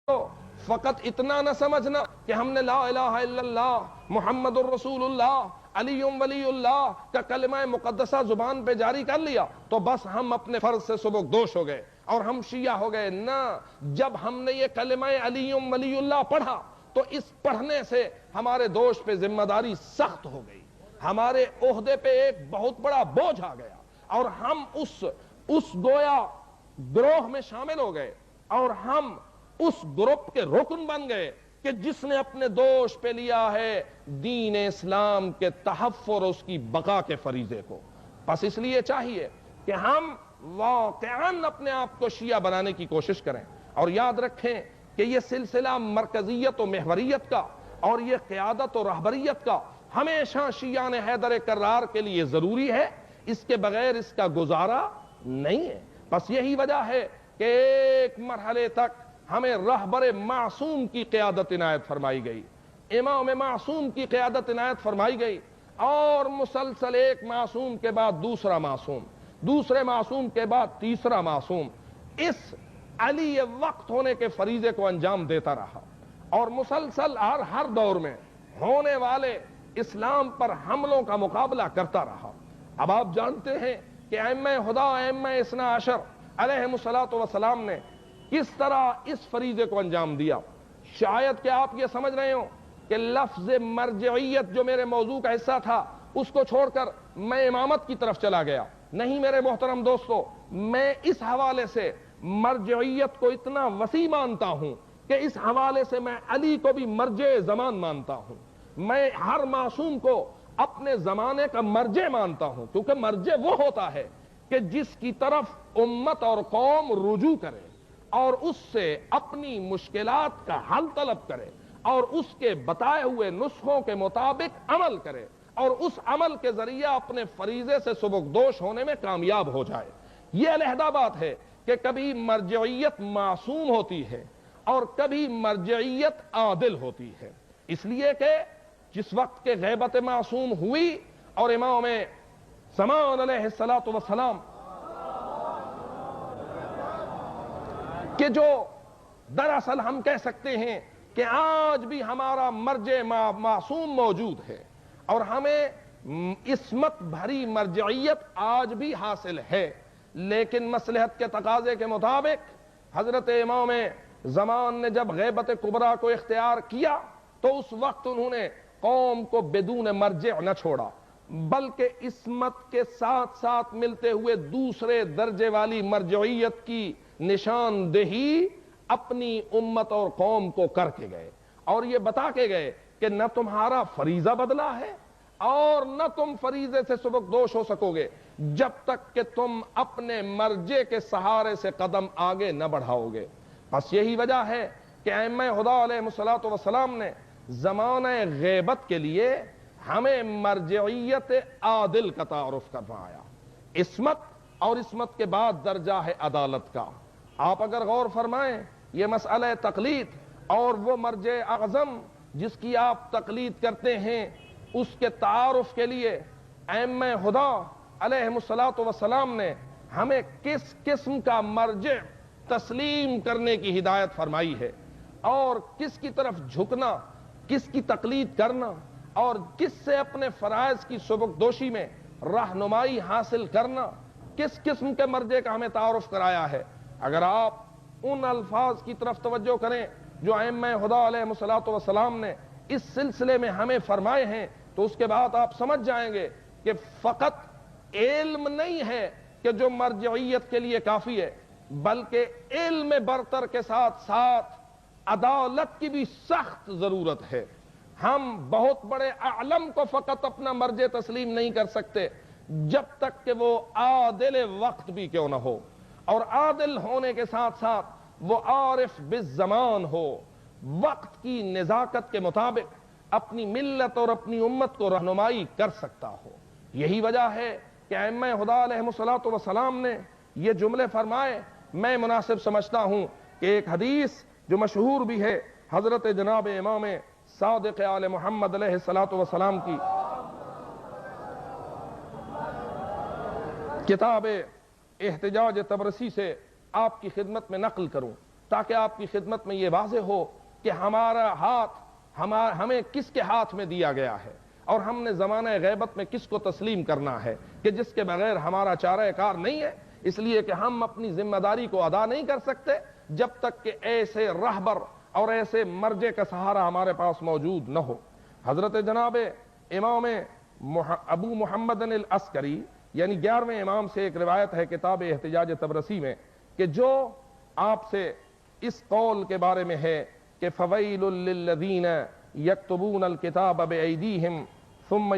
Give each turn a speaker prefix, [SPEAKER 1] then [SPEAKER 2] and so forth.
[SPEAKER 1] تو فقط اتنا نہ سمجھنا کہ ہم نے لا الہ الا اللہ محمد الرسول اللہ علی ولی اللہ کا کلمہ مقدسہ زبان پہ جاری کر لیا تو بس ہم اپنے فرض سے سبکدوش ہو گئے اور ہم شیعہ ہو گئے. نہ، جب ہم نے یہ کلمہ علی ولی اللہ پڑھا تو اس پڑھنے سے ہمارے دوش پہ ذمہ داری سخت ہو گئی، ہمارے عہدے پہ ایک بہت بڑا بوجھ آ گیا اور ہم اس گویا گروہ میں شامل ہو گئے اور ہم اس گروپ کے رکن بن گئے کہ جس نے اپنے دوش پہ لیا ہے دین اسلام کے تحفظ اور اس کی بقا کے فریضے کو. بس اس لیے چاہیے کہ ہم واقعاً اپنے آپ کو شیعہ بنانے کی کوشش کریں اور یاد رکھیں کہ یہ سلسلہ مرکزیت و محوریت کا اور یہ قیادت و رہبریت کا ہمیشہ شیعہ نے حیدر کرار کے لیے ضروری ہے، اس کے بغیر اس کا گزارا نہیں ہے. بس یہی وجہ ہے کہ ایک مرحلے تک ہمیں رہبر معصوم کی قیادت عنایت فرمائی گئی، امام معصوم کی قیادت عنایت فرمائی گئی اور مسلسل ایک معصوم کے بعد دوسرا معصوم، دوسرے معصوم کے بعد تیسرا معصوم اس علی وقت ہونے کے فریضے کو انجام دیتا رہا اور مسلسل ہر دور میں ہونے والے اسلام پر حملوں کا مقابلہ کرتا رہا. اب آپ جانتے ہیں کہ ائمہ خدا، ائمہ اثنا عشر علیہم الصلوۃ والسلام نے کس طرح اس فریضے کو انجام دیا. شاید کہ آپ یہ سمجھ رہے ہو کہ لفظ مرجعیت جو میرے موضوع کا حصہ تھا اس کو چھوڑ کر میں امامت کی طرف چلا گیا. نہیں میرے محترم دوستو، میں اس حوالے سے مرجعیت کو اتنا وسیع مانتا ہوں کہ اس حوالے سے میں علی کو بھی مرجع زمان مانتا ہوں. میں ہر معصوم کو اپنے زمانے کا مرجع مانتا ہوں، کیونکہ مرجع وہ ہوتا ہے کہ جس کی طرف امت اور قوم رجوع کرے اور اس سے اپنی مشکلات کا حل طلب کرے اور اس کے بتائے ہوئے نسخوں کے مطابق عمل کرے اور اس عمل کے ذریعے اپنے فریضے سے سبکدوش ہونے میں کامیاب ہو جائے. یہ علیحدہ بات ہے کہ کبھی مرجعیت معصوم ہوتی ہے اور کبھی مرجعیت عادل ہوتی ہے. اس لیے کہ جس وقت کے غیبت معصوم ہوئی اور امام زمان علیہ الصلوۃ والسلام کہ جو دراصل ہم کہہ سکتے ہیں کہ آج بھی ہمارا مرجع معصوم موجود ہے اور ہمیں عصمت بھری مرجعیت آج بھی حاصل ہے، لیکن مصلحت کے تقاضے کے مطابق حضرت امام زمان نے جب غیبت کبریٰ کو اختیار کیا تو اس وقت انہوں نے قوم کو بدون مرجع نہ چھوڑا، بلکہ عصمت کے ساتھ ساتھ ملتے ہوئے دوسرے درجے والی مرجعیت کی نشاندہی اپنی امت اور قوم کو کر کے گئے اور یہ بتا کے گئے کہ نہ تمہارا فریضہ بدلا ہے اور نہ تم فریضے سے سبکدوش ہو سکو گے جب تک کہ تم اپنے مرجع کے سہارے سے قدم آگے نہ بڑھاؤ گے. بس یہی وجہ ہے کہ ائمہ خدا علیہ الصلوۃ والسلام نے زمانہ غیبت کے لیے ہمیں مرجعیت عادل کا تعارف کروایا، عصمت اور عصمت کے بعد درجہ ہے عدالت کا. آپ اگر غور فرمائیں یہ مسئلہ تقلید اور وہ مرجع اعظم جس کی آپ تقلید کرتے ہیں اس کے تعارف کے لیے ائمہ خدا علیہ الصلوۃ والسلام نے ہمیں کس قسم کا مرجع تسلیم کرنے کی ہدایت فرمائی ہے اور کس کی طرف جھکنا، کس کی تقلید کرنا اور کس سے اپنے فرائض کی سبکدوشی میں رہنمائی حاصل کرنا، کس قسم کے مرجع کا ہمیں تعارف کرایا ہے. اگر آپ ان الفاظ کی طرف توجہ کریں جو ائمہ خدا علیہ الصلوۃ والسلام نے اس سلسلے میں ہمیں فرمائے ہیں تو اس کے بعد آپ سمجھ جائیں گے کہ فقط علم نہیں ہے کہ جو مرجعیت کے لیے کافی ہے، بلکہ علم برتر کے ساتھ ساتھ عدالت کی بھی سخت ضرورت ہے. ہم بہت بڑے اعلم کو فقط اپنا مرجع تسلیم نہیں کر سکتے جب تک کہ وہ عادل وقت بھی کیوں نہ ہو، اور عادل ہونے کے ساتھ ساتھ وہ عارف بالزمان ہو، وقت کی نزاکت کے مطابق اپنی ملت اور اپنی امت کو رہنمائی کر سکتا ہو. یہی وجہ ہے کہ ائمہ خدا علیہ الصلوۃ والسلام نے یہ جملے فرمائے. میں مناسب سمجھتا ہوں کہ ایک حدیث جو مشہور بھی ہے حضرت جناب امام صادق آل محمد علیہ الصلوۃ والسلام کی کتاب احتجاج تبرسی سے آپ کی خدمت میں نقل کروں. تاکہ آپ کی خدمت میں یہ واضح ہو کہ ہمارا ہاتھ ہمیں کس کے ہاتھ میں دیا گیا ہے اور ہم نے زمانہ غیبت میں کس کو تسلیم کرنا ہے کہ جس کے بغیر ہمارا چارہ کار نہیں ہے، اس لیے کہ ہم اپنی ذمہ داری کو ادا نہیں کر سکتے جب تک کہ ایسے رہبر اور ایسے مرجع کا سہارا ہمارے پاس موجود نہ ہو۔ حضرت جناب امام ابو محمد العسکری یعنی 11ویں امام سے ایک روایت ہے کتاب احتجاج تبرسی میں کہ جو آپ سے اس قول کے بارے میں ہے کہ فویل للذین یکتبون الکتاب بایدیہم ثم